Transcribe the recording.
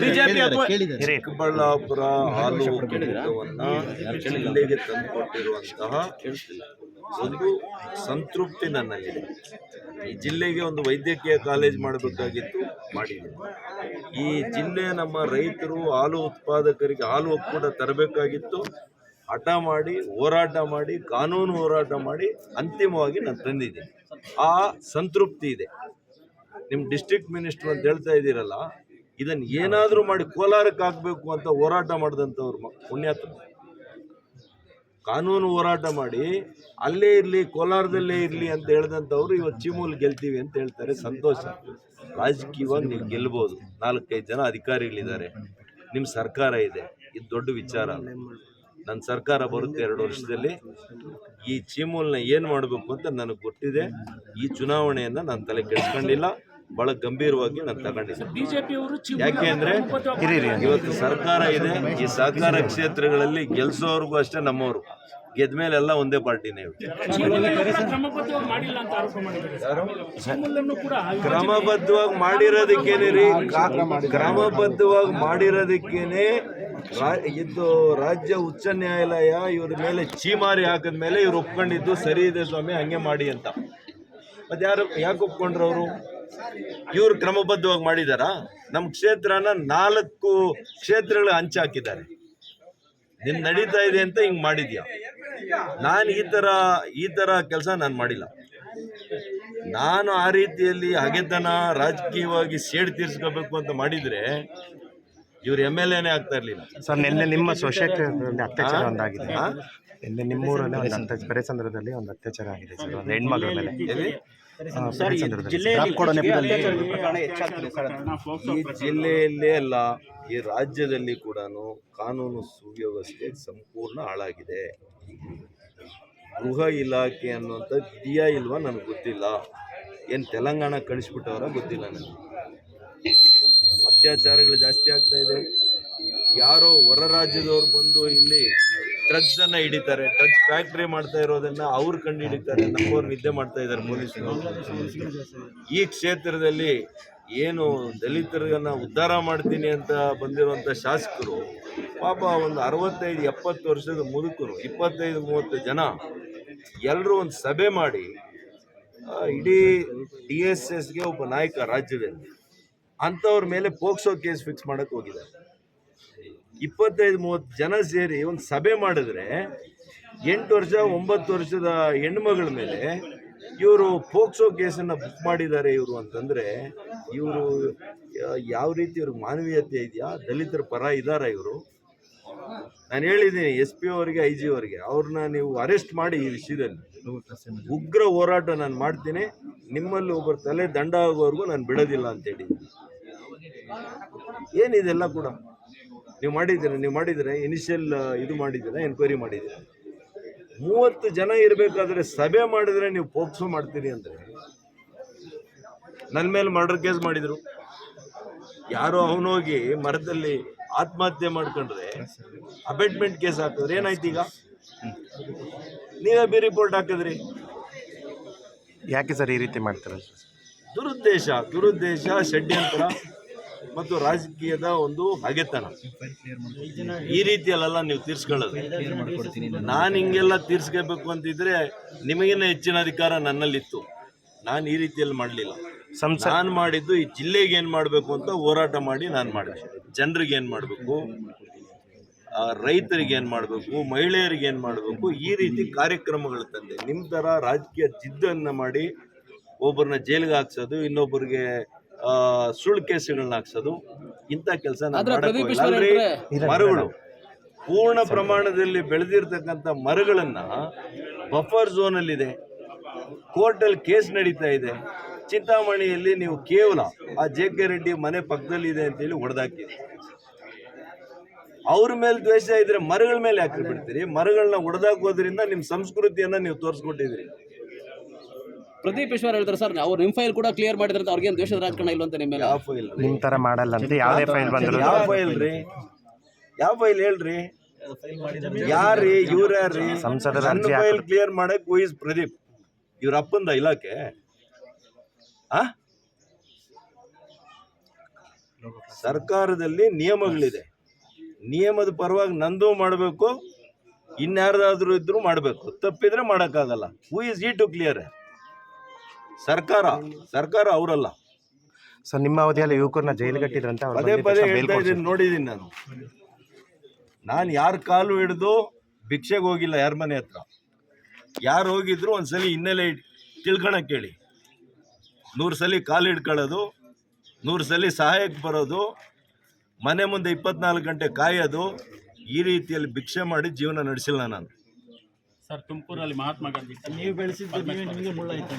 BJP ಅಥವಾ ಚಿಕ್ಕಬಳ್ಳಾಪುರ ಹಾಲು ಒಕ್ಕೂಟವನ್ನ ಜಿಲ್ಲೆಗೆ ತಂದುಕೊಟ್ಟಿರುವಂತಹ ಒಂದು ಸಂತೃಪ್ತಿ ನನ್ನಲ್ಲಿದೆ. ಈ ಜಿಲ್ಲೆಗೆ ಒಂದು ವೈದ್ಯಕೀಯ ಕಾಲೇಜ್ ಮಾಡಬೇಕಾಗಿತ್ತು, ಮಾಡಿದ್ದೀನಿ. ಈ ಜಿಲ್ಲೆ ನಮ್ಮ ರೈತರು ಹಾಲು ಉತ್ಪಾದಕರಿಗೆ ಹಾಲು ಒಕ್ಕೂಟ ತರಬೇಕಾಗಿತ್ತು, ಹಠ ಮಾಡಿ ಹೋರಾಟ ಮಾಡಿ ಕಾನೂನು ಹೋರಾಟ ಮಾಡಿ ಅಂತಿಮವಾಗಿ ನಾನು ತಂದಿದ್ದೀನಿ. ಆ ಸಂತೃಪ್ತಿ ಇದೆ. ನಿಮ್ಮ ಡಿಸ್ಟ್ರಿಕ್ಟ್ ಮಿನಿಸ್ಟರ್ ಅಂತ ಹೇಳ್ತಾ ಇದ್ದೀರಲ್ಲ, ಇದನ್ನು ಏನಾದರೂ ಮಾಡಿ ಕೋಲಾರಕ್ಕೆ ಹಾಕಬೇಕು ಅಂತ ಹೋರಾಟ ಮಾಡಿದಂಥವ್ರು ಪುಣ್ಯಾತ್ಮ. ಕಾನೂನು ಹೋರಾಟ ಮಾಡಿ ಅಲ್ಲೇ ಇರಲಿ ಕೋಲಾರದಲ್ಲೇ ಇರಲಿ ಅಂತ ಹೇಳಿದಂಥವ್ರು ಇವತ್ತು ಚೀಮೂಲ್ ಗೆಲ್ತೀವಿ ಅಂತ ಹೇಳ್ತಾರೆ. ಸಂತೋಷ. ರಾಜಕೀಯವಾಗಿ ನೀವು ಗೆಲ್ಬೋದು. 4-5 ಜನ ಅಧಿಕಾರಿಗಳಿದ್ದಾರೆ, ನಿಮ್ಮ ಸರ್ಕಾರ ಇದೆ, ಇದು ದೊಡ್ಡ ವಿಚಾರ ಅಲ್ಲ. ನನ್ನ ಸರ್ಕಾರ ಬರುತ್ತೆ 2 ವರ್ಷದಲ್ಲಿ. ಈ ಚೀಮೂಲ್ನ ಏನು ಮಾಡಬೇಕು ಅಂತ ನನಗೆ ಗೊತ್ತಿದೆ. ಈ ಚುನಾವಣೆಯನ್ನು ನಾನು ತಲೆ ಕೆಡಿಸ್ಕೊಂಡಿಲ್ಲ, ಬಹಳ ಗಂಭೀರವಾಗಿ ನಾನು ತಗೊಂಡಿದ್ದೆ. ಯಾಕೆ ಅಂದರೆ ಇವತ್ತು ಸರ್ಕಾರ ಇದೆ. ಈ ಸಹಕಾರ ಕ್ಷೇತ್ರಗಳಲ್ಲಿ ಗೆಲ್ಸೋರ್ಗೂ ಅಷ್ಟೇ ನಮ್ಮವರು, ಗೆದ್ದ ಮೇಲೆ ಎಲ್ಲ ಒಂದೇ ಪಾರ್ಟಿನೇ. ಕ್ರಮಬದ್ಧವಾಗಿ ಮಾಡಿರೋದಕ್ಕೇನೆ ರೀ, ಕ್ರಮಬದ್ಧವಾಗಿ ಮಾಡಿರೋದಕ್ಕೇನೆ ಇದು ರಾಜ್ಯ ಉಚ್ಚ ನ್ಯಾಯಾಲಯ ಇವ್ರ ಮೇಲೆ ಚೀಮಾರಿ ಹಾಕಿದ ಮೇಲೆ ಇವ್ರು ಒಪ್ಕೊಂಡಿದ್ದು ಸರಿ ಇದೆ ಸ್ವಾಮಿ ಹಂಗೆ ಮಾಡಿ ಅಂತ. ಮತ್ತೆ ಯಾಕೆ ಒಪ್ಕೊಂಡ್ರು ಅವರು? ಇವ್ರು ಕ್ರಮಬದ್ಧವಾಗಿ ಮಾಡಿದಾರಾ? ನಮ್ಮ ಕ್ಷೇತ್ರನ 4 ಕ್ಷೇತ್ರಗಳು ಹಂಚಿ ಹಾಕಿದ್ದಾರೆ. ನಿನ್ ನಡೀತಾ ಇದೆ ಅಂತ ಹಿಂಗ್ ಮಾಡಿದ್ಯಾ? ನಾನು ಈ ತರ ಕೆಲಸ ನಾನು ಮಾಡಿಲ್ಲ. ನಾನು ಆ ರೀತಿಯಲ್ಲಿ ಹಗೆತನ ರಾಜಕೀಯವಾಗಿ ಸೇಡ್ ತೀರ್ಸ್ಕೋಬೇಕು ಅಂತ ಮಾಡಿದ್ರೆ ಇವ್ರು MLAನೇ ಆಗ್ತಾ ಇರ್ಲಿಲ್ಲ. ಸರ್, ನಿನ್ನೆ ನಿಮ್ಮ ಸೊಸೈಟಿಯಲ್ಲಿ ಅತ್ಯಾಚಾರ ಒಂದಾಗಿದೆ. ನಿನ್ನೆ ನಿಮ್ಮೂರಲ್ಲಿ ಒಂದು ಪೆರೇಸಂದ್ರದಲ್ಲಿ ಒಂದು ಅತ್ಯಾಚಾರ ಆಗಿದೆ ಸರ್, ಒಂದು ಹೆಣ್ಮಗಳ ಮೇಲೆ. ಈ ಜಿಲ್ಲೆಯಲ್ಲೇ ಅಲ್ಲ, ಈ ರಾಜ್ಯದಲ್ಲಿ ಕೂಡ ಕಾನೂನು ಸುವ್ಯವಸ್ಥೆ ಸಂಪೂರ್ಣ ಹಾಳಾಗಿದೆ. ಗೃಹ ಇಲಾಖೆ ಅನ್ನುವಂಥದ್ದು ಇದೆಯಾ ಇಲ್ವಾ ನನಗೆ ಗೊತ್ತಿಲ್ಲ. ಏನು ತೆಲಂಗಾಣ ಕಳಿಸ್ಬಿಟ್ಟವರ ಗೊತ್ತಿಲ್ಲ ನನಗೆ. ಅತ್ಯಾಚಾರಗಳು ಜಾಸ್ತಿ ಆಗ್ತಾ ಇದೆ. ಯಾರೋ ಹೊರ ರಾಜ್ಯದವ್ರು ಬಂದು ಇಲ್ಲಿ ಡ್ರಗ್ಸ್ ಅನ್ನ ಹಿಡಿತಾರೆ, ಡ್ರಗ್ಸ್ ಫ್ಯಾಕ್ಟ್ರಿ ಮಾಡ್ತಾ ಇರೋದನ್ನ ಅವ್ರು ಕಂಡು ಹಿಡಿತಾರೆ, ನಮ್ಮವ್ರು ನಿದ್ದೆ ಮಾಡ್ತಾ ಇದ್ದಾರೆ ಪೊಲೀಸರು. ಈ ಕ್ಷೇತ್ರದಲ್ಲಿ ಏನು ದಲಿತರನ್ನ ಉದ್ಧಾರ ಮಾಡ್ತೀನಿ ಅಂತ ಬಂದಿರುವಂಥ ಶಾಸಕರು ಪಾಪ ಒಂದು 65-70 ವರ್ಷದ ಮುದುಕರು, 25-30 ಜನ ಎಲ್ಲರೂ ಒಂದು ಸಭೆ ಮಾಡಿ ಇಡೀ DSSಗೆ ಒಬ್ಬ ನಾಯಕ ರಾಜ್ಯದಲ್ಲಿ ಅಂಥವ್ರ ಮೇಲೆ ಪೋಕ್ಸೋ ಕೇಸ್ ಫಿಕ್ಸ್ ಮಾಡಕ್ಕೆ ಹೋಗಿದ್ದಾರೆ. 25-30 ಜನ ಸೇರಿ ಒಂದು ಸಭೆ ಮಾಡಿದ್ರೆ 8 ವರ್ಷ 9 ವರ್ಷದ ಹೆಣ್ಮಗಳ ಮೇಲೆ ಇವರು ಪೋಕ್ಸೋ ಕೇಸನ್ನು ಬುಕ್ ಮಾಡಿದ್ದಾರೆ. ಇವರು ಅಂತಂದರೆ ಇವರು ಯಾವ ರೀತಿ ಇವ್ರಿಗೆ ಮಾನವೀಯತೆ ಇದೆಯಾ? ದಲಿತರ ಪರ ಇದ್ದಾರಾ ಇವರು? ನಾನು ಹೇಳಿದ್ದೀನಿ SP ಅವರಿಗೆ, IG ಅವರಿಗೆ, ಅವ್ರನ್ನ ನೀವು ಅರೆಸ್ಟ್ ಮಾಡಿ. ಈ ವಿಷಯದಲ್ಲಿ ಉಗ್ರ ಹೋರಾಟ ನಾನು ಮಾಡ್ತೀನಿ. ನಿಮ್ಮಲ್ಲಿ ಒಬ್ಬರ ತಲೆ ದಂಡ ಆಗೋವರೆಗೂ ನಾನು ಬಿಡೋದಿಲ್ಲ ಅಂತೇಳಿ. ಏನಿದೆಲ್ಲ ಕೂಡ ನೀವು ಮಾಡಿದ್ದೀರಾ ಇನಿಷಿಯಲ್ ಇದು ಮಾಡಿದ್ದೀರಾ, ಎನ್ಕ್ವೈರಿ ಮಾಡಿದ್ದೀರಾ? 30 ಜನ ಇರಬೇಕಾದ್ರೆ ಸಭೆ ಮಾಡಿದ್ರೆ ನೀವು ಪೋಕ್ಸೋ ಮಾಡ್ತೀರಿ ಅಂದರೆ, ನನ್ನ ಮೇಲೆ ಮರ್ಡರ್ ಕೇಸ್ ಮಾಡಿದ್ರು. ಯಾರೋ ಅವನೋಗಿ ಮರದಲ್ಲಿ ಆತ್ಮಹತ್ಯೆ ಮಾಡ್ಕೊಂಡ್ರೆ ಅಬೇಟ್ಮೆಂಟ್ ಕೇಸ್ ಹಾಕಿದ್ರೆ ಏನಾಯ್ತು? ಈಗ ನೀವೇ ರಿಪೋರ್ಟ್ ಹಾಕಿದ್ರಿ. ಯಾಕೆ ಸರ್ ಈ ರೀತಿ ಮಾಡ್ತಾರೆ? ದುರುದ್ದೇಶ, ಷಡ್ಯಂತ್ರ ಮತ್ತು ರಾಜಕೀಯದ ಒಂದು ಹಗೆತನ. ಈ ರೀತಿಯಲ್ಲೆಲ್ಲ ನೀವು ತೀರ್ಸ್ಕೊಳ್ಳೋದು. ನಾನು ಹಿಂಗೆಲ್ಲ ತೀರ್ಸ್ಕೋಬೇಕು ಅಂತಿದ್ರೆ ನಿಮಗಿನ್ನ ಹೆಚ್ಚಿನ ಅಧಿಕಾರ ನನ್ನಲ್ಲಿತ್ತು. ನಾನು ಈ ರೀತಿಯಲ್ಲಿ ಮಾಡಲಿಲ್ಲ. ನಾನು ಮಾಡಿದ್ದು ಈ ಜಿಲ್ಲೆಗೆ ಏನು ಮಾಡಬೇಕು ಅಂತ ಹೋರಾಟ ಮಾಡಿ ನಾನು ಮಾಡಿದೆ. ಜನರಿಗೆ ಏನು ಮಾಡಬೇಕು, ರೈತರಿಗೆ ಏನು ಮಾಡಬೇಕು, ಮಹಿಳೆಯರಿಗೆ ಏನು ಮಾಡಬೇಕು, ಈ ರೀತಿ ಕಾರ್ಯಕ್ರಮಗಳು ತಂದೆ. ನಿಮ್ಮ ಥರ ರಾಜಕೀಯ ಜಿದ್ದನ್ನು ಮಾಡಿ ಒಬ್ಬರನ್ನ ಜೈಲಿಗೆ ಹಾಕ್ಸೋದು, ಇನ್ನೊಬ್ಬರಿಗೆ ಸುಳ್ಳು ಕೇಸುಗಳನ್ನ ಹಾಕ್ಸೋದು, ಇಂಥ ಕೆಲಸ ಮರಗಳು ಪೂರ್ಣ ಪ್ರಮಾಣದಲ್ಲಿ ಬೆಳೆದಿರ್ತಕ್ಕಂಥ ಮರಗಳನ್ನ ಬಫರ್ ಝೋನಲ್ಲಿದೆ, ಕೋರ್ಟಲ್ಲಿ ಕೇಸ್ ನಡೀತಾ ಇದೆ. ಚಿಂತಾಮಣಿಯಲ್ಲಿ ನೀವು ಕೇವಲ ಆ JK ರೆಡ್ಡಿ ಮನೆ ಪಕ್ಕದಲ್ಲಿ ಇದೆ ಅಂತೇಳಿ ಹೊಡೆದಾಕಿದೆ. ಅವ್ರ ಮೇಲೆ ದ್ವೇಷ ಇದ್ರೆ ಮರಗಳ ಮೇಲೆ ಯಾಕೆ ಬಿಡ್ತೀರಿ? ಮರಗಳನ್ನ ಹೊಡೆದಾಕೋದ್ರಿಂದ ನಿಮ್ಮ ಸಂಸ್ಕೃತಿಯನ್ನ ನೀವು ತೋರಿಸ್ಕೊಟ್ಟಿದ್ರಿ. ಪ್ರದೀಪ್ ಈಶ್ವರ್ ಹೇಳ್ತಾರೆ ಸರ್, ಅವ್ರು ನಿಮ್ಮ ಫೈಲ್ ಕೂಡ ಕ್ಲಿಯರ್ ಮಾಡಿದ್ರೆ ಅವ್ರಿಗೇನು ದ್ವೇಷದ ರಾಜಕಾರಣ ಇಲ್ಲ ಅಂತ. ನಿಮ್ಮ ಯಾವ ಫೈಲ್? ನಿಮ್ಮ ಥರ ಮಾಡಲ್ಲ ಅಂತ ಯಾವುದೇ ಫೈಲ್ ಬಂದ್ರು. ಯಾವ ಫೈಲ್ ರೀ? ಯಾವ ಫೈಲ್ ಹೇಳ್ರಿ? ಯಾರ್ರೀ? ಇವ್ರ್ಯಾರ್ರಿ? ನನ್ನ ಫೈಲ್ ಕ್ಲಿಯರ್ ಮಾಡಕ್ ಹೂ ಇಸ್ ಪ್ರದೀಪ್? ಇವ್ರ ಅಪ್ಪಂದ ಇಲಾಖೆ? ಸರ್ಕಾರದಲ್ಲಿ ನಿಯಮಗಳಿದೆ. ನಿಯಮದ ಪರವಾಗಿ ನಂದು ಮಾಡಬೇಕು, ಇನ್ಯಾರ್ದಾದ್ರೂ ಇದ್ರೂ ಮಾಡಬೇಕು. ತಪ್ಪಿದ್ರೆ ಮಾಡೋಕ್ಕಾಗಲ್ಲ. ಹೂ ಇಸ್ ಈ ಟು ಕ್ಲಿಯರ್? ಸರ್ಕಾರ ಅವರಲ್ಲ. ಸೊ ನಿಮ್ಮ ಅವಧಿಯಲ್ಲಿ ಯುವಕರನ್ನ ಜೈಲಿಗಟ್ಟಿದ್ರಂತ ಅವ್ರು ಪದೇ ಬಂದಿದ್ದ ಪದೇ ತಕ್ಷಣ ಹೇಳ್ತಾ ಇದ್ದೀನಿ, ನೋಡಿದ್ದೀನಿ ನಾನು ಯಾರ ಕಾಲು ಹಿಡಿದು ಭಿಕ್ಷೆಗೆ ಹೋಗಿಲ್ಲ ಯಾರ ಮನೆ ಹತ್ರ. ಯಾರು ಹೋಗಿದ್ರು ಒಂದ್ಸಲಿ ಹಿನ್ನೆಲೆ ತಿಳ್ಕೊಳಕ್ ಹೇಳಿ. 100 ಸಲ ಕಾಲು ಹಿಡ್ಕೊಳ್ಳೋದು, 100 ಸಲ ಸಹಾಯಕ್ಕೆ ಬರೋದು, ಮನೆ ಮುಂದೆ 24 ಗಂಟೆ ಕಾಯೋದು, ಈ ರೀತಿಯಲ್ಲಿ ಭಿಕ್ಷೆ ಮಾಡಿ ಜೀವನ ನಡೆಸಿಲ್ಲ ನಾನು. ಸರ್, ತುಮಕೂರಲ್ಲಿ ಮಹಾತ್ಮ ಗಾಂಧಿ ನೀವು ಬೆಳೆಸಿದ್ದು ನಿಮಗೆ ಮುಳ್ಳಾಯ್ತು.